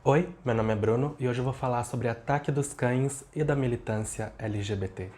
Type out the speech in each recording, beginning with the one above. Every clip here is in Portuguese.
Oi, meu nome é Bruno e hoje eu vou falar sobre Ataque dos Cães e da militância LGBT.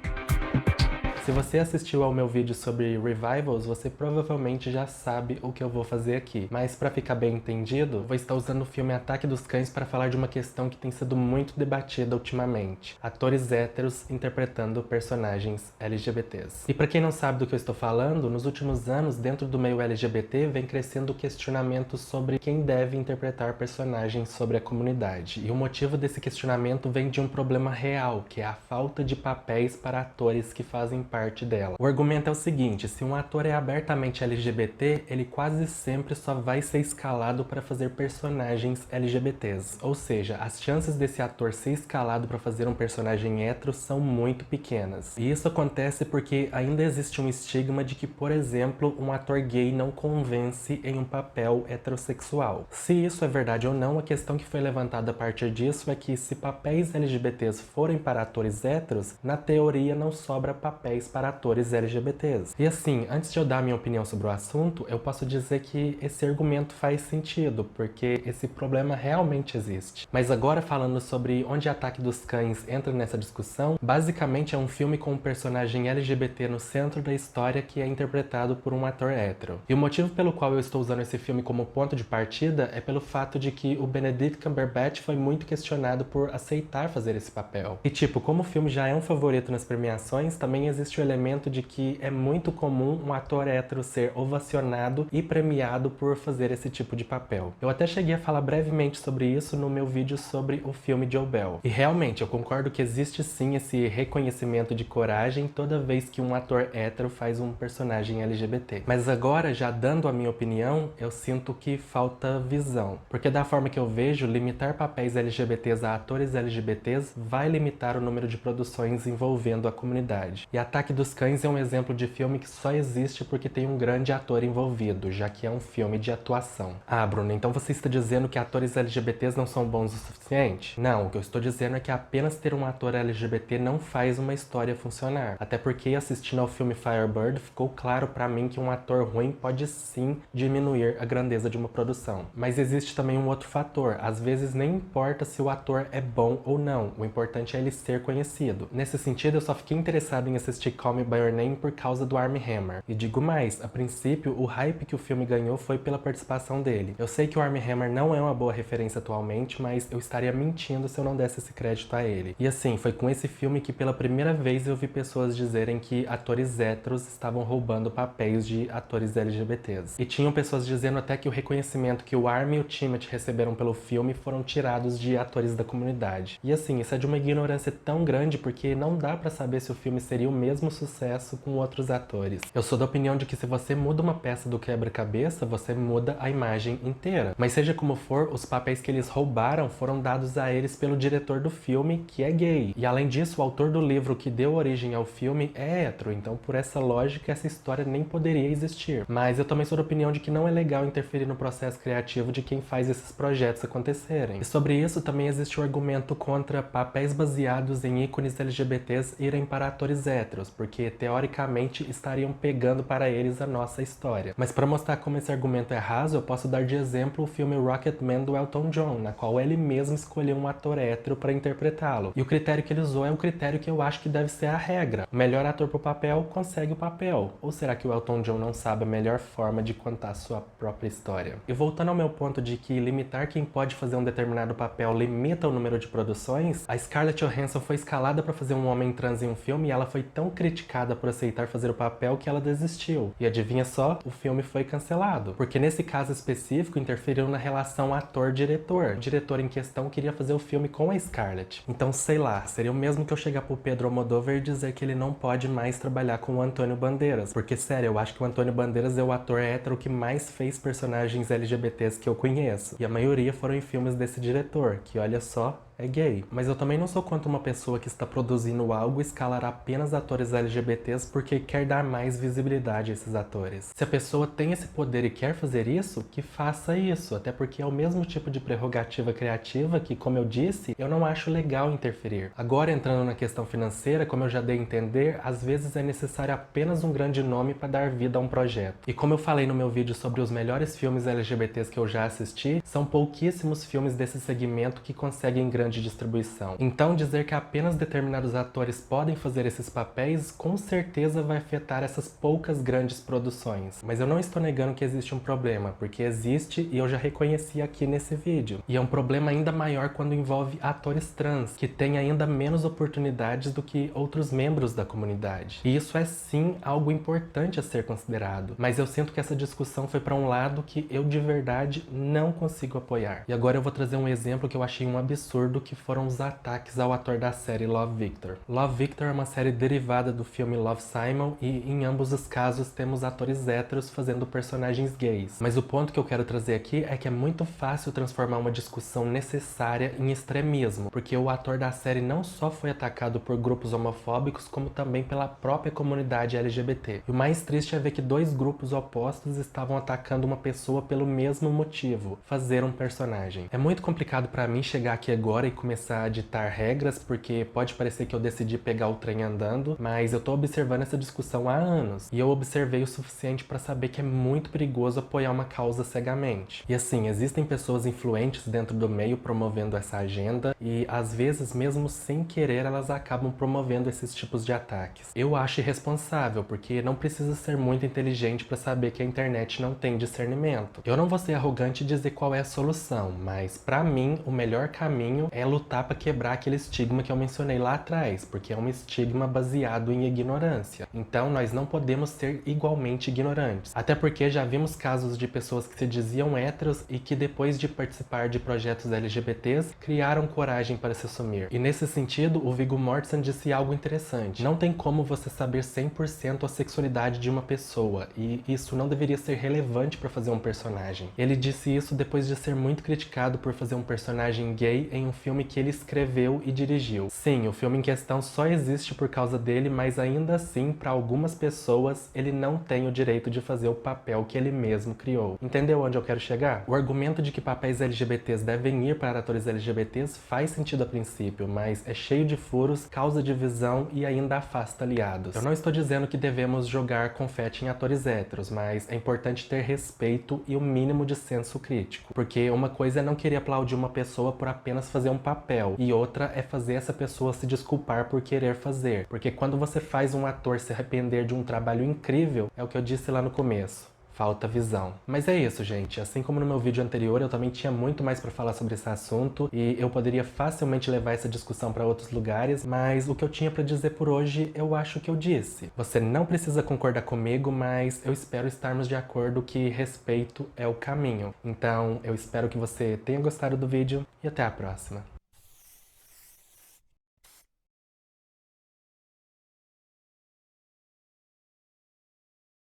Se você assistiu ao meu vídeo sobre revivals, você provavelmente já sabe o que eu vou fazer aqui. Mas para ficar bem entendido, vou estar usando o filme Ataque dos Cães para falar de uma questão que tem sido muito debatida ultimamente. Atores héteros interpretando personagens LGBTs. E para quem não sabe do que eu estou falando, nos últimos anos, dentro do meio LGBT, vem crescendo o questionamento sobre quem deve interpretar personagens sobre a comunidade. E o motivo desse questionamento vem de um problema real, que é a falta de papéis para atores que fazem parte dela. O argumento é o seguinte: se um ator é abertamente LGBT, ele quase sempre só vai ser escalado para fazer personagens LGBTs. Ou seja, as chances desse ator ser escalado para fazer um personagem hétero são muito pequenas. E isso acontece porque ainda existe um estigma de que, por exemplo, um ator gay não convence em um papel heterossexual. Se isso é verdade ou não, a questão que foi levantada a partir disso é que se papéis LGBTs forem para atores héteros, na teoria não sobra papéis para atores LGBTs. E assim, antes de eu dar minha opinião sobre o assunto, eu posso dizer que esse argumento faz sentido, porque esse problema realmente existe. Mas agora, falando sobre onde Ataque dos Cães entra nessa discussão, basicamente é um filme com um personagem LGBT no centro da história que é interpretado por um ator hétero. E o motivo pelo qual eu estou usando esse filme como ponto de partida é pelo fato de que o Benedict Cumberbatch foi muito questionado por aceitar fazer esse papel. E tipo, como o filme já é um favorito nas premiações, também existe o elemento de que é muito comum um ator hétero ser ovacionado e premiado por fazer esse tipo de papel. Eu até cheguei a falar brevemente sobre isso no meu vídeo sobre o filme Joe Bell. E realmente, eu concordo que existe sim esse reconhecimento de coragem toda vez que um ator hétero faz um personagem LGBT. Mas agora, já dando a minha opinião, eu sinto que falta visão. Porque da forma que eu vejo, limitar papéis LGBTs a atores LGBTs vai limitar o número de produções envolvendo a comunidade. E Ataque dos Cães é um exemplo de filme que só existe porque tem um grande ator envolvido, já que é um filme de atuação. Ah, Bruno, então você está dizendo que atores LGBTs não são bons o suficiente? Não, o que eu estou dizendo é que apenas ter um ator LGBT não faz uma história funcionar. Até porque, assistindo ao filme Firebird, ficou claro pra mim que um ator ruim pode sim diminuir a grandeza de uma produção. Mas existe também um outro fator. Às vezes nem importa se o ator é bom ou não, o importante é ele ser conhecido. Nesse sentido, eu só fiquei interessado em assistir Call Me By Your Name por causa do Armie Hammer. E digo mais, a princípio, o hype que o filme ganhou foi pela participação dele. Eu sei que o Armie Hammer não é uma boa referência atualmente, mas eu estaria mentindo se eu não desse esse crédito a ele. E assim, foi com esse filme que pela primeira vez eu vi pessoas dizerem que atores héteros estavam roubando papéis de atores LGBTs. E tinham pessoas dizendo até que o reconhecimento que o Armie e o Timothée receberam pelo filme foram tirados de atores da comunidade. E assim, isso é de uma ignorância tão grande porque não dá pra saber se o filme seria o mesmo sucesso com outros atores. Eu sou da opinião de que se você muda uma peça do quebra-cabeça, você muda a imagem inteira. Mas seja como for, os papéis que eles roubaram foram dados a eles pelo diretor do filme, que é gay. E além disso, o autor do livro que deu origem ao filme é hétero, então por essa lógica essa história nem poderia existir. Mas eu também sou da opinião de que não é legal interferir no processo criativo de quem faz esses projetos acontecerem. E sobre isso também existe o argumento contra papéis baseados em ícones LGBTs irem para atores héteros, porque teoricamente estariam pegando para eles a nossa história. Mas para mostrar como esse argumento é raso, eu posso dar de exemplo o filme Rocketman do Elton John, na qual ele mesmo escolheu um ator hétero para interpretá-lo. E o critério que ele usou é o critério que eu acho que deve ser a regra. O melhor ator pro papel consegue o papel. Ou será que o Elton John não sabe a melhor forma de contar sua própria história? E voltando ao meu ponto de que limitar quem pode fazer um determinado papel limita o número de produções, a Scarlett Johansson foi escalada para fazer um homem trans em um filme e ela foi tão criticada por aceitar fazer o papel que ela desistiu. E adivinha só? O filme foi cancelado. Porque nesse caso específico interferiu na relação ator-diretor. O diretor em questão queria fazer o filme com a Scarlett. Então, sei lá, seria o mesmo que eu chegar pro Pedro Almodóvar e dizer que ele não pode mais trabalhar com o Antônio Bandeiras. Porque, sério, eu acho que o Antônio Bandeiras é o ator hétero que mais fez personagens LGBTs que eu conheço. E a maioria foram em filmes desse diretor, que olha só, é gay. Mas eu também não sou contra uma pessoa que está produzindo algo escalar apenas atores LGBTs porque quer dar mais visibilidade a esses atores. Se a pessoa tem esse poder e quer fazer isso, que faça isso, até porque é o mesmo tipo de prerrogativa criativa que, como eu disse, eu não acho legal interferir. Agora, entrando na questão financeira, como eu já dei a entender, às vezes é necessário apenas um grande nome para dar vida a um projeto. E como eu falei no meu vídeo sobre os melhores filmes LGBTs que eu já assisti, são pouquíssimos filmes desse segmento que conseguem grande distribuição. Então, dizer que apenas determinados atores podem fazer esses papéis, com certeza vai afetar essas poucas grandes produções. Mas eu não estou negando que existe um problema, porque existe e eu já reconheci aqui nesse vídeo. E é um problema ainda maior quando envolve atores trans, que têm ainda menos oportunidades do que outros membros da comunidade. E isso é sim algo importante a ser considerado. Mas eu sinto que essa discussão foi para um lado que eu de verdade não consigo apoiar. E agora eu vou trazer um exemplo que eu achei um absurdo, que foram os ataques ao ator da série Love, Victor. Love, Victor é uma série derivada do filme Love, Simon, e em ambos os casos temos atores héteros fazendo personagens gays. Mas o ponto que eu quero trazer aqui é que é muito fácil transformar uma discussão necessária em extremismo, porque o ator da série não só foi atacado por grupos homofóbicos, como também pela própria comunidade LGBT. E o mais triste é ver que dois grupos opostos estavam atacando uma pessoa pelo mesmo motivo, fazer um personagem. É muito complicado pra mim chegar aqui agora e começar a ditar regras, porque pode parecer que eu decidi pegar o trem andando, mas eu tô observando essa discussão há anos, e eu observei o suficiente pra saber que é muito perigoso apoiar uma causa cegamente. E assim, existem pessoas influentes dentro do meio promovendo essa agenda, e às vezes, mesmo sem querer, elas acabam promovendo esses tipos de ataques. Eu acho irresponsável, porque não precisa ser muito inteligente pra saber que a internet não tem discernimento. Eu não vou ser arrogante e dizer qual é a solução, mas pra mim, o melhor caminho é lutar pra quebrar aquele estigma que eu mencionei lá atrás, porque é um estigma baseado em ignorância. Então, nós não podemos ser igualmente ignorantes. Até porque já vimos casos de pessoas que se diziam héteros e que depois de participar de projetos LGBTs, criaram coragem para se assumir. E nesse sentido, o Viggo Mortensen disse algo interessante. Não tem como você saber 100% a sexualidade de uma pessoa, e isso não deveria ser relevante para fazer um personagem. Ele disse isso depois de ser muito criticado por fazer um personagem gay em um filme que ele escreveu e dirigiu. Sim, o filme em questão só existe por causa dele, mas ainda assim, para algumas pessoas, ele não tem o direito de fazer o papel que ele mesmo criou. Entendeu onde eu quero chegar? O argumento de que papéis LGBTs devem ir para atores LGBTs faz sentido a princípio, mas é cheio de furos, causa divisão e ainda afasta aliados. Eu não estou dizendo que devemos jogar confete em atores héteros, mas é importante ter respeito e o mínimo de senso crítico. Porque uma coisa é não querer aplaudir uma pessoa por apenas fazer um papel, e outra é fazer essa pessoa se desculpar por querer fazer. Porque quando você faz um ator se arrepender de um trabalho incrível, é o que eu disse lá no começo. Falta visão. Mas é isso, gente. Assim como no meu vídeo anterior, eu também tinha muito mais pra falar sobre esse assunto e eu poderia facilmente levar essa discussão pra outros lugares, mas o que eu tinha pra dizer por hoje, eu acho que eu disse. Você não precisa concordar comigo, mas eu espero estarmos de acordo que respeito é o caminho. Então, eu espero que você tenha gostado do vídeo e até a próxima.